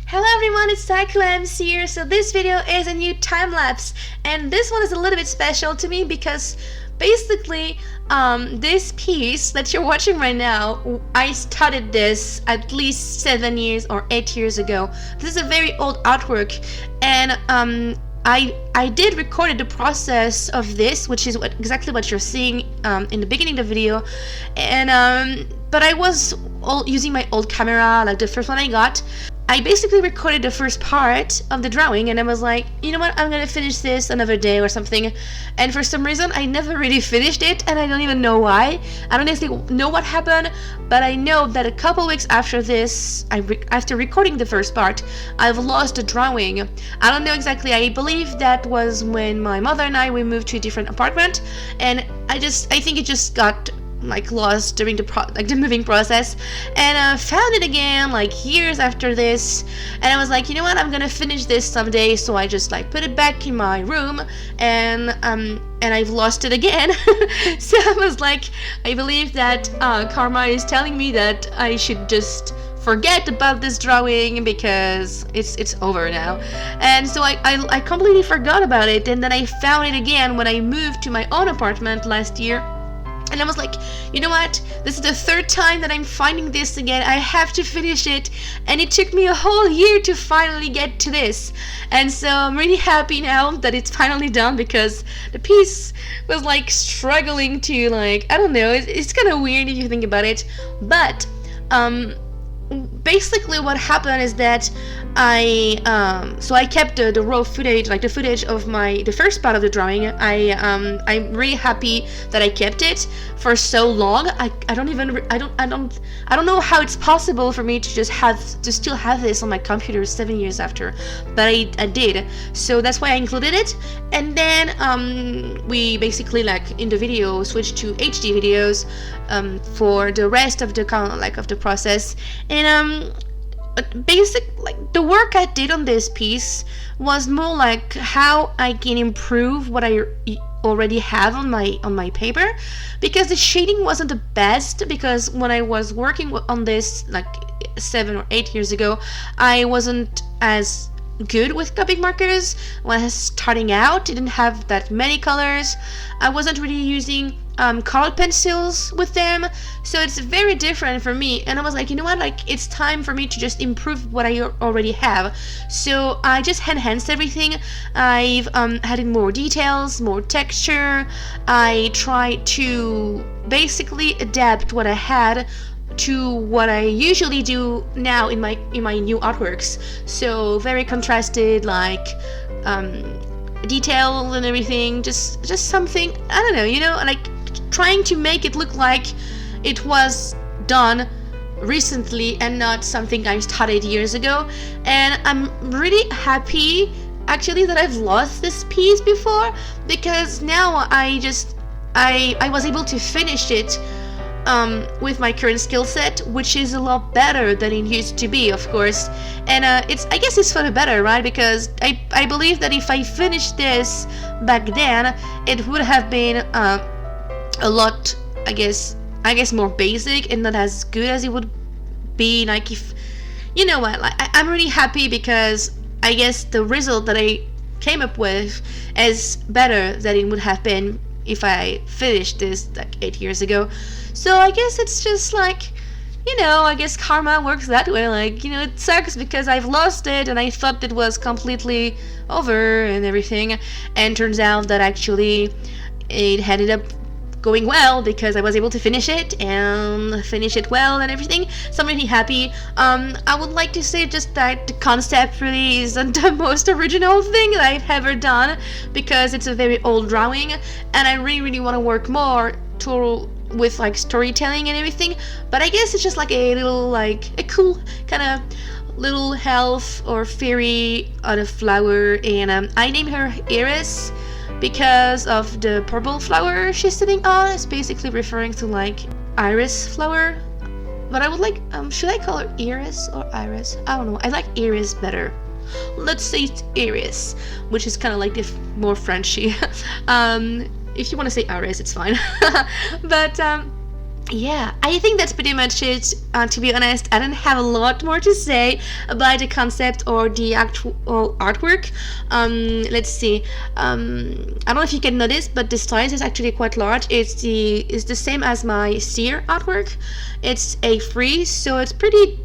Hello everyone, it's Sakuems here. So this video is a new time lapse, and this one is a little bit special to me because basically this piece that you're watching right now, I started this at least 7 years or 8 years ago. This is a very old artwork, and I did record the process of this, which is exactly what you're seeing in the beginning of the video, and but I was using my old camera, like the first one I got. I basically recorded the first part of the drawing, and I was like, you know what, I'm gonna finish this another day or something. And for some reason, I never really finished it, and I don't even know why. I don't exactly know what happened, but I know that a couple weeks after this, after recording the first part, I've lost the drawing. I don't know exactly. I believe that was when my mother and we moved to a different apartment, and I think it just got like lost during the moving process, and found it again like years after this, and I was like, you know what, I'm gonna finish this someday. So I just like put it back in my room, and I've lost it again. So I was like, I believe that karma is telling me that I should just forget about this drawing because it's over now. And so I completely forgot about it, and then I found it again when I moved to my own apartment last year. And I was like, you know what, this is the third time that I'm finding this again. I have to finish it. And it took me a whole year to finally get to this. And so I'm really happy now that it's finally done, because the piece was like struggling to, like, I don't know, it's kind of weird if you think about it. But basically what happened is that so I kept the raw footage, like the footage of the first part of the drawing. I'm really happy that I kept it for so long. I don't know how it's possible for me to still have this on my computer 7 years after, but I did. So that's why I included it. And then we basically, like in the video, switched to HD videos for the rest of the process. And like the work I did on this piece was more like how I can improve what I already have on my paper, because the shading wasn't the best, because when I was working on this like 7 or 8 years ago, I wasn't as good with Copic markers. When I was starting out, I didn't have that many colors. I wasn't really using colored pencils with them, so it's very different for me. And I was like, you know what, like it's time for me to just improve what I already have. So I just enhanced everything. I've added more details, more texture. I tried to basically adapt what I had to what I usually do now in my new artworks. So very contrasted, like details and everything, just something, I don't know, you know, like trying to make it look like it was done recently and not something I started years ago. And I'm really happy actually that I've lost this piece before, because now I was able to finish it with my current skill set, which is a lot better than it used to be, of course. And I guess it's for the better, right? Because I believe that if I finished this back then, it would have been a lot, I guess more basic and not as good as it would be. Like, if you know what, like I'm really happy because I guess the result that I came up with is better than it would have been if I finished this like 8 years ago. So I guess it's just like, you know, I guess karma works that way. Like, you know, it sucks because I've lost it and I thought it was completely over and everything, and turns out that actually it ended up going well because I was able to finish it and finish it well and everything. So I'm really happy. I would like to say just that the concept really isn't the most original thing that I've ever done, because it's a very old drawing, and I really want to work more with like storytelling and everything. But I guess it's just like a little, like a cool kind of little elf or fairy on a flower, and I named her Iris because of the purple flower she's sitting on. It's basically referring to like iris flower, but I would like, should I call her Iris or Iris? I don't know, I like Iris better. Let's say it's Iris, which is kind of like the more Frenchy. If you want to say Iris, it's fine. But yeah, I think that's pretty much it. To be honest, I don't have a lot more to say about the concept or the actual artwork. Let's see. I don't know if you can notice, but the size is actually quite large. It's the same as my seer artwork. It's A3, so it's pretty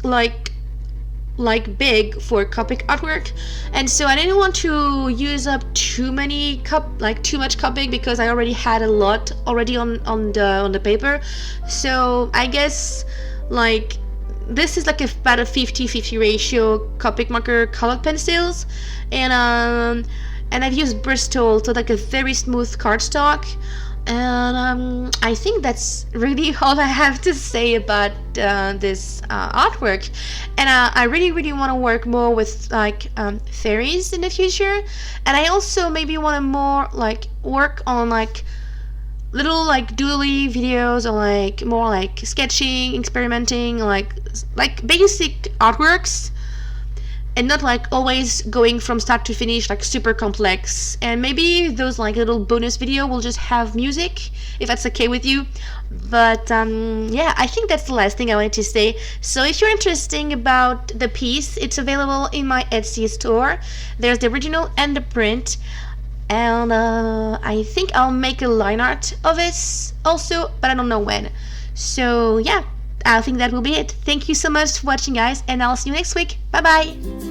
like big for Copic artwork, and so I didn't want to use up too much Copic because I already had a lot already on the paper. So I guess like this is like about a 50-50 ratio Copic marker colored pencils, and I've used Bristol, so like a very smooth cardstock. And I think that's really all I have to say about this artwork. And I really, really want to work more with like fairies in the future. And I also maybe want to more like work on like little like doodly videos, or like more like sketching, experimenting, like basic artworks, and not like always going from start to finish like super complex. And maybe those like little bonus video will just have music, if that's okay with you. But yeah, I think that's the last thing I wanted to say. So if you're interested about the piece, it's available in my Etsy store. There's the original and the print, and I think I'll make a line art of it also, but I don't know when. So yeah, I think that will be it. Thank you so much for watching, guys, and I'll see you next week. Bye bye.